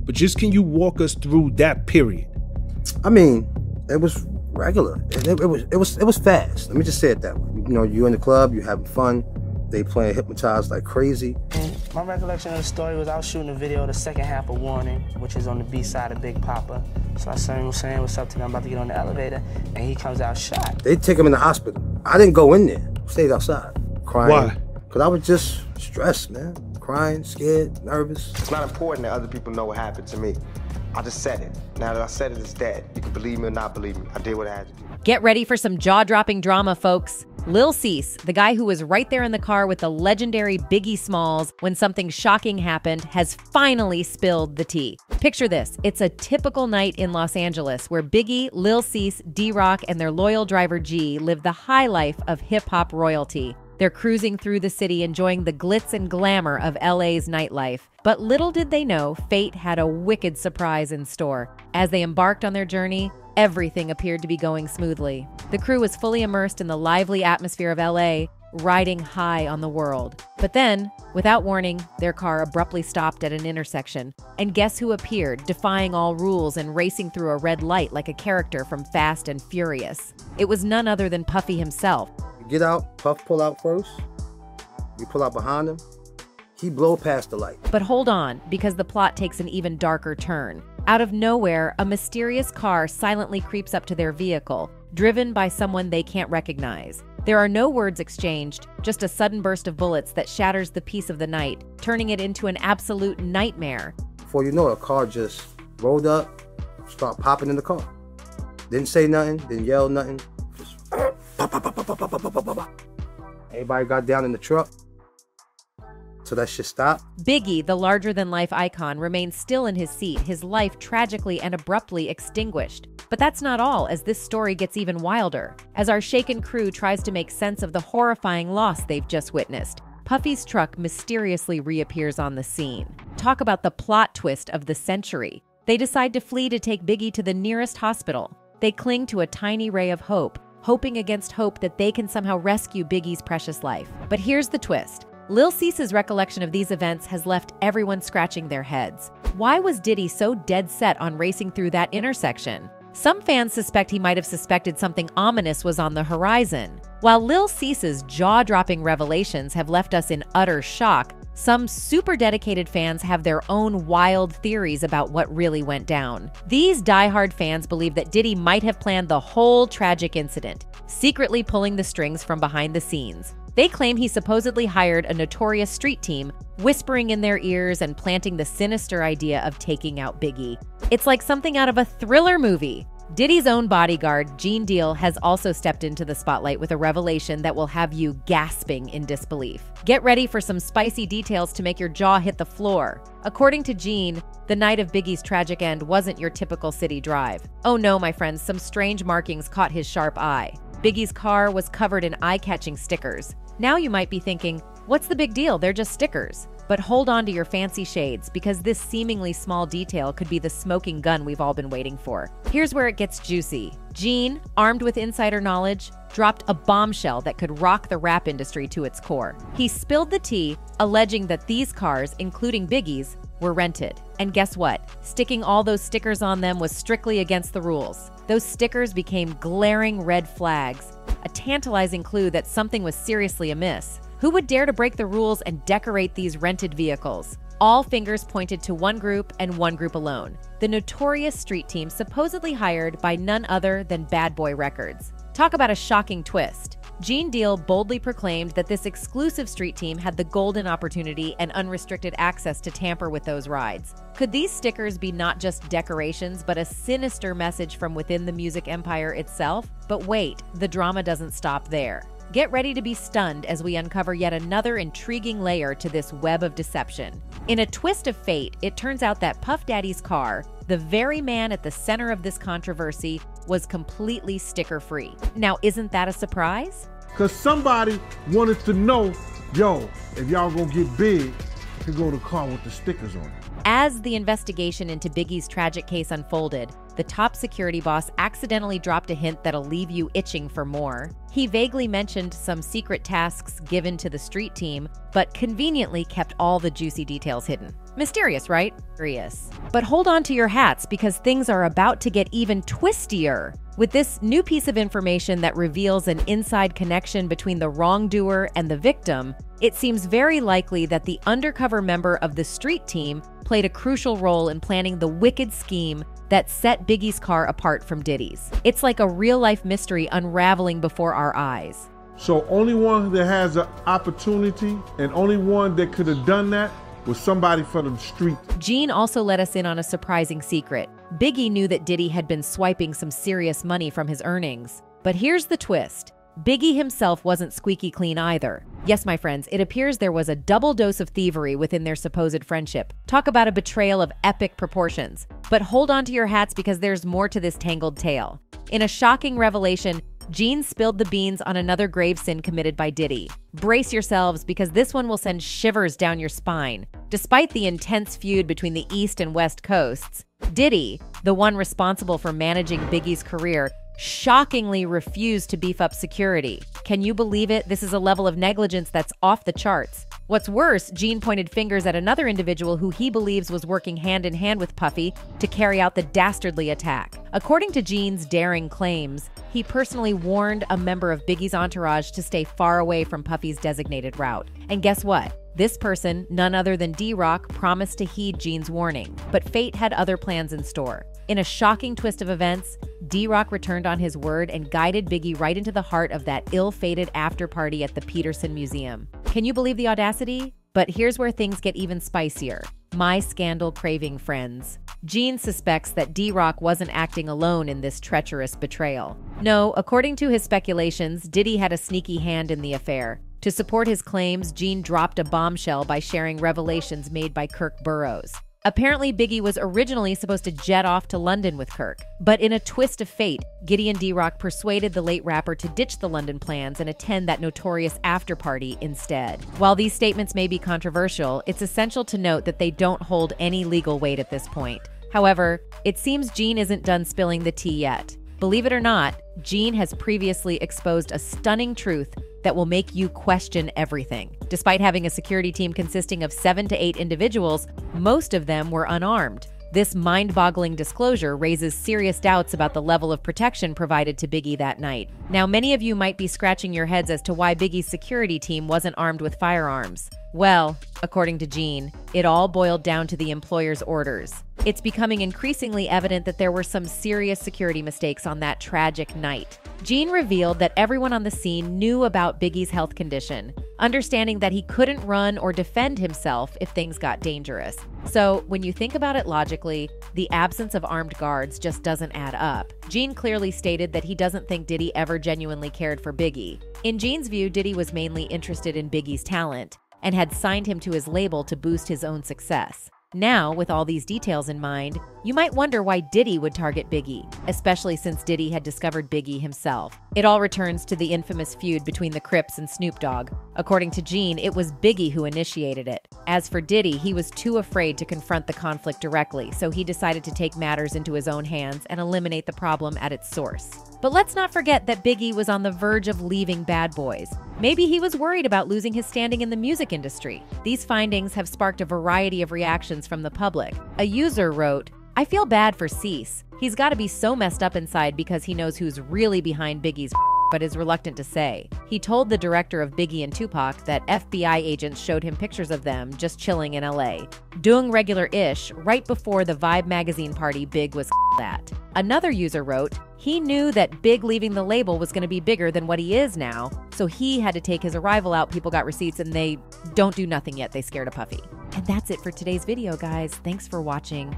but just can you walk us through that period? I mean, it was regular. It was fast. Let me just say it that way. You know, you in the club, you having fun. They playing Hypnotized like crazy. And my recollection of the story was I was shooting a video, the second half of Warning, which is on the B side of Big Papa. So I saw him saying what's up to me, I'm about to get on the elevator, and he comes out shot. They take him in the hospital. I didn't go in there. Stayed outside, crying. Why? Because I was just stressed, man. Crying, scared, nervous. It's not important that other people know what happened to me. I just said it. Now that I said it, it's dead. You can believe me or not believe me. I did what I had to do. Get ready for some jaw-dropping drama, folks. Lil Cease, the guy who was right there in the car with the legendary Biggie Smalls when something shocking happened, has finally spilled the tea. Picture this. It's a typical night in Los Angeles where Biggie, Lil Cease, D3ath, and their loyal driver G live the high life of hip-hop royalty. They're cruising through the city enjoying the glitz and glamour of LA's nightlife. But little did they know, fate had a wicked surprise in store. As they embarked on their journey, everything appeared to be going smoothly. The crew was fully immersed in the lively atmosphere of LA, riding high on the world. But then, without warning, their car abruptly stopped at an intersection. And guess who appeared, defying all rules and racing through a red light like a character from Fast and Furious? It was none other than Puffy himself. Get out, Puff pull out first. We pull out behind him. He blow past the light. But hold on, because the plot takes an even darker turn. Out of nowhere, a mysterious car silently creeps up to their vehicle, driven by someone they can't recognize. There are no words exchanged, just a sudden burst of bullets that shatters the peace of the night, turning it into an absolute nightmare. Before you know it, a car just rolled up, start popping in the car. Didn't say nothing, didn't yell nothing. Just pop, pop, pop, pop, pop, pop, pop, pop, pop. Everybody got down in the truck. So that shit stopped. Biggie, the larger-than-life icon, remains still in his seat, his life tragically and abruptly extinguished. But that's not all, as this story gets even wilder. As our shaken crew tries to make sense of the horrifying loss they've just witnessed, Puffy's truck mysteriously reappears on the scene. Talk about the plot twist of the century. They decide to flee to take Biggie to the nearest hospital. They cling to a tiny ray of hope, hoping against hope that they can somehow rescue Biggie's precious life. But here's the twist. Lil Cease's recollection of these events has left everyone scratching their heads. Why was Diddy so dead set on racing through that intersection? Some fans suspect he might have suspected something ominous was on the horizon. While Lil Cease's jaw-dropping revelations have left us in utter shock, some super dedicated fans have their own wild theories about what really went down. These die-hard fans believe that Diddy might have planned the whole tragic incident, secretly pulling the strings from behind the scenes. They claim he supposedly hired a notorious street team, whispering in their ears and planting the sinister idea of taking out Biggie. It's like something out of a thriller movie. Diddy's own bodyguard, Gene Deal, has also stepped into the spotlight with a revelation that will have you gasping in disbelief. Get ready for some spicy details to make your jaw hit the floor. According to Gene, the night of Biggie's tragic end wasn't your typical city drive. Oh no, my friends, some strange markings caught his sharp eye. Biggie's car was covered in eye-catching stickers. Now you might be thinking, what's the big deal? They're just stickers. But hold on to your fancy shades, because this seemingly small detail could be the smoking gun we've all been waiting for. Here's where it gets juicy. Gene, armed with insider knowledge, dropped a bombshell that could rock the rap industry to its core. He spilled the tea, alleging that these cars, including Biggie's, were rented. And guess what? Sticking all those stickers on them was strictly against the rules. Those stickers became glaring red flags, a tantalizing clue that something was seriously amiss. Who would dare to break the rules and decorate these rented vehicles? All fingers pointed to one group and one group alone, the notorious street team supposedly hired by none other than Bad Boy Records. Talk about a shocking twist. Gene Deal boldly proclaimed that this exclusive street team had the golden opportunity and unrestricted access to tamper with those rides. Could these stickers be not just decorations, but a sinister message from within the music empire itself? But wait, the drama doesn't stop there. Get ready to be stunned as we uncover yet another intriguing layer to this web of deception. In a twist of fate, it turns out that Puff Daddy's car, the very man at the center of this controversy, was completely sticker-free. Now, isn't that a surprise? Because somebody wanted to know, yo, if y'all gonna get big, to go to the car with the stickers on it. As the investigation into Biggie's tragic case unfolded, the top security boss accidentally dropped a hint that'll leave you itching for more. He vaguely mentioned some secret tasks given to the street team, but conveniently kept all the juicy details hidden. Mysterious, right? Mysterious. But hold on to your hats because things are about to get even twistier. With this new piece of information that reveals an inside connection between the wrongdoer and the victim, it seems very likely that the undercover member of the street team played a crucial role in planning the wicked scheme that set Biggie's car apart from Diddy's. It's like a real-life mystery unraveling before our eyes. So only one that has an opportunity and only one that could have done that was somebody from the street. Gene also let us in on a surprising secret. Biggie knew that Diddy had been swiping some serious money from his earnings. But here's the twist. Biggie himself wasn't squeaky clean either. Yes, my friends, it appears there was a double dose of thievery within their supposed friendship. Talk about a betrayal of epic proportions. But hold on to your hats because there's more to this tangled tale. In a shocking revelation, Gene spilled the beans on another grave sin committed by Diddy. Brace yourselves because this one will send shivers down your spine. Despite the intense feud between the East and West Coasts, Diddy, the one responsible for managing Biggie's career, shockingly refused to beef up security. Can you believe it? This is a level of negligence that's off the charts. What's worse, Gene pointed fingers at another individual who he believes was working hand in hand with Puffy to carry out the dastardly attack. According to Gene's daring claims, he personally warned a member of Biggie's entourage to stay far away from Puffy's designated route. And guess what? This person, none other than D-Rock, promised to heed Gene's warning, but fate had other plans in store. In a shocking twist of events, D-Rock returned on his word and guided Biggie right into the heart of that ill-fated after-party at the Peterson Museum. Can you believe the audacity? But here's where things get even spicier. My scandal-craving friends. Gene suspects that D-Rock wasn't acting alone in this treacherous betrayal. No, according to his speculations, Diddy had a sneaky hand in the affair. To support his claims, Gene dropped a bombshell by sharing revelations made by Kirk Burroughs. Apparently, Biggie was originally supposed to jet off to London with Kirk, but in a twist of fate, Gideon D-Rock persuaded the late rapper to ditch the London plans and attend that notorious after-party instead. While these statements may be controversial, it's essential to note that they don't hold any legal weight at this point. However, it seems Gene isn't done spilling the tea yet. Believe it or not, Gene has previously exposed a stunning truth that will make you question everything. Despite having a security team consisting of 7 to 8 individuals, most of them were unarmed. This mind-boggling disclosure raises serious doubts about the level of protection provided to Biggie that night. Now, many of you might be scratching your heads as to why Biggie's security team wasn't armed with firearms. Well, according to Gene, it all boiled down to the employer's orders. It's becoming increasingly evident that there were some serious security mistakes on that tragic night. Gene revealed that everyone on the scene knew about Biggie's health condition, understanding that he couldn't run or defend himself if things got dangerous. So, when you think about it logically, the absence of armed guards just doesn't add up. Gene clearly stated that he doesn't think Diddy ever genuinely cared for Biggie. In Gene's view, Diddy was mainly interested in Biggie's talent and had signed him to his label to boost his own success. Now, with all these details in mind, you might wonder why Diddy would target Biggie, especially since Diddy had discovered Biggie himself. It all returns to the infamous feud between the Crips and Snoop Dogg. According to Gene, it was Biggie who initiated it. As for Diddy, he was too afraid to confront the conflict directly, so he decided to take matters into his own hands and eliminate the problem at its source. But let's not forget that Biggie was on the verge of leaving Bad Boys. Maybe he was worried about losing his standing in the music industry. These findings have sparked a variety of reactions from the public. A user wrote, "I feel bad for Cease. He's got to be so messed up inside because he knows who's really behind Biggie's but is reluctant to say. He told the director of Biggie and Tupac that FBI agents showed him pictures of them just chilling in LA, doing regular-ish right before the Vibe magazine party Big was at." Another user wrote, "He knew that Big leaving the label was going to be bigger than what he is now, so he had to take his arrival out. People got receipts and they don't do nothing yet. They scared a Puffy." And that's it for today's video, guys. Thanks for watching.